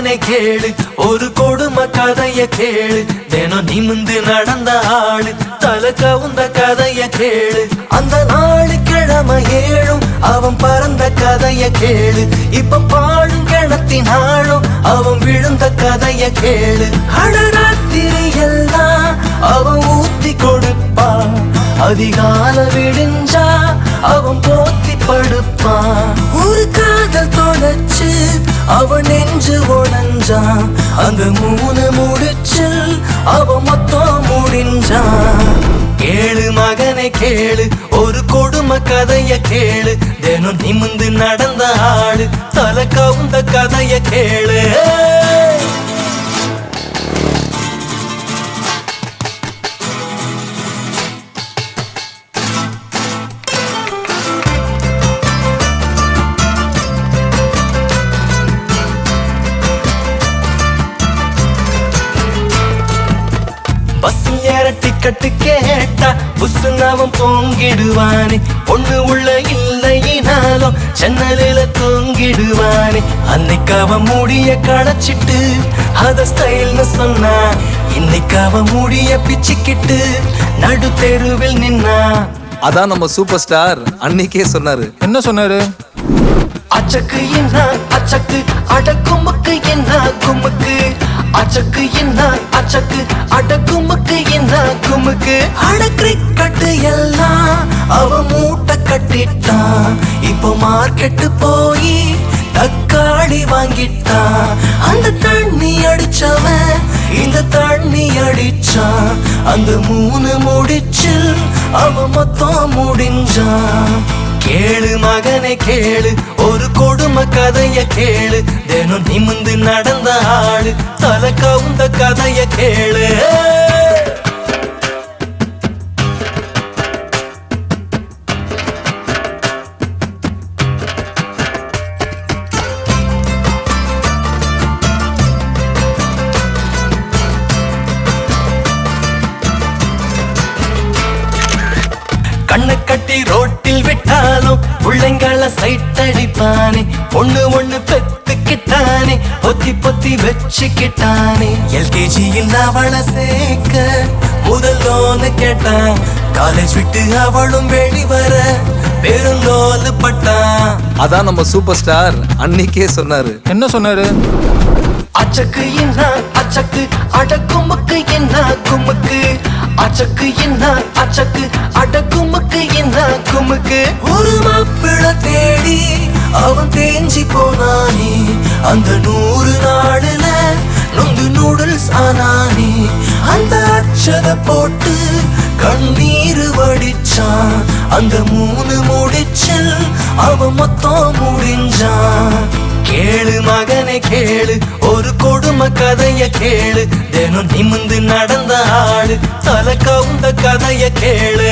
மகனை கேளு ஒரு கொடுமை கதைய கேளு தினம் நிமிந்து நடந்த ஆளு தலை கவுந்த கதைய கேளு அந்த நாளு கிழமை ஏழும் அவன் பறந்த கதைய கேளு இப்ப பாழும் கிணத்தினாலும் அவன் விழுந்த கதைய கேளு அடராத்திரி எல்லாம் அவன் ஊத்தி கொடுப்பான் அதிகால விடிஞ்சா அவன் போத்தி படுப்பான் ஒரு காதல் தொலைச்சு அவன் நெஞ்சு உடஞ்சான் அந்த மூணு முடிச்சு அவன் மொத்தம் முடிஞ்சான் கேளு மகனை கேளு ஒரு கொடுமை கதைய கேளு தினம் நிமிந்து நடந்த ஆளு தலை கவுந்த கதைய கேளு பஸ்ஸில் ஏற டிக்கெட்டு கேட்டா புஸ்ஸுன்னு அவன் பொங்கிடுவானே பொண்ணு உள்ள இல்லையினாலும் ஜன்னலில தூங்கிடுவானே அன்னைக்கு அவன் முடிய களைச்சிட்டு அத ஸ்டைல்னு சொன்னா இன்னைக்கு அவன் முடிய பிச்சுக்கிட்டு நடு தெருவில் நின்னா அதான் நம்ம சூப்பர் ஸ்டார் அன்னைக்கே சொன்னாரு. என்ன சொன்னாரு? அச்சக்கு என்ன அச்சக்கு அடக்குமுக்கு என்ன குமுக்கு அச்சக்கு என்ன அச்சக்கு அடக்குமுக்கு என்ன குமுக்கு அட கிரிக்கெட்டு எல்லாம் அவன் மூட்டை கட்டிட்டான் இப்போ மார்க்கெட்டு போய் தக்காளி வாங்கிட்டான் அந்த தண்ணி அடிச்சவன் இந்த தண்ணி அடிச்சான் அந்த மூணு முடிச்சு அவன் மொத்தம் முடிஞ்சான் கேளு மகனை கேளு ஒரு கொடுமை கதைய கேளு தினம் நிமிந்து நடந்த ஆளு தலை கவுந்த கதைய கேளு கண்ணை கட்டி ரோட்டில் விட்டாலும் பிள்ளைங்கள சைட் அடிப்பானே பொண்ணு ஒண்ணு பெத்துக்கிட்டானே பொத்தி பொத்தி வச்சுக்கிட்டானே எல்கேஜியில் அவளை சேர்க்க முதல் லோனு கேட்டான் காலேஜ் விட்டு அவளும் வெளிவர பெருந்தோலு பட்டான் அதான் நம்ம சூப்பர் ஸ்டார் அன்னைக்கே சொன்னாரு. என்ன சொன்னாரு? அச்சக்கு என்ன அச்சக்கு அடக்குமுக்கு என்ன குமுக்கு அச்சக்கு என்ன அச்சக்கு அடக்குமுக்கு என்ன குமுக்கு ஒரு மாப்பிள தேடி அவன் தேஞ்சி போனானே அந்த 100 நாடுல நொந்து நூடுல்ஸ் ஆனானே அந்த அச்சத போட்டு கண்ணீர் வடிச்சான் அந்த 3 முடிச்சில் அவன் மொத்தம் முடிஞ்சான் கேளு மகனை கேளு ஒரு கொடுமை கதைய கேளு தினம் நிமிந்து நடந்த ஆளு தலை கவுந்த கதைய கேளு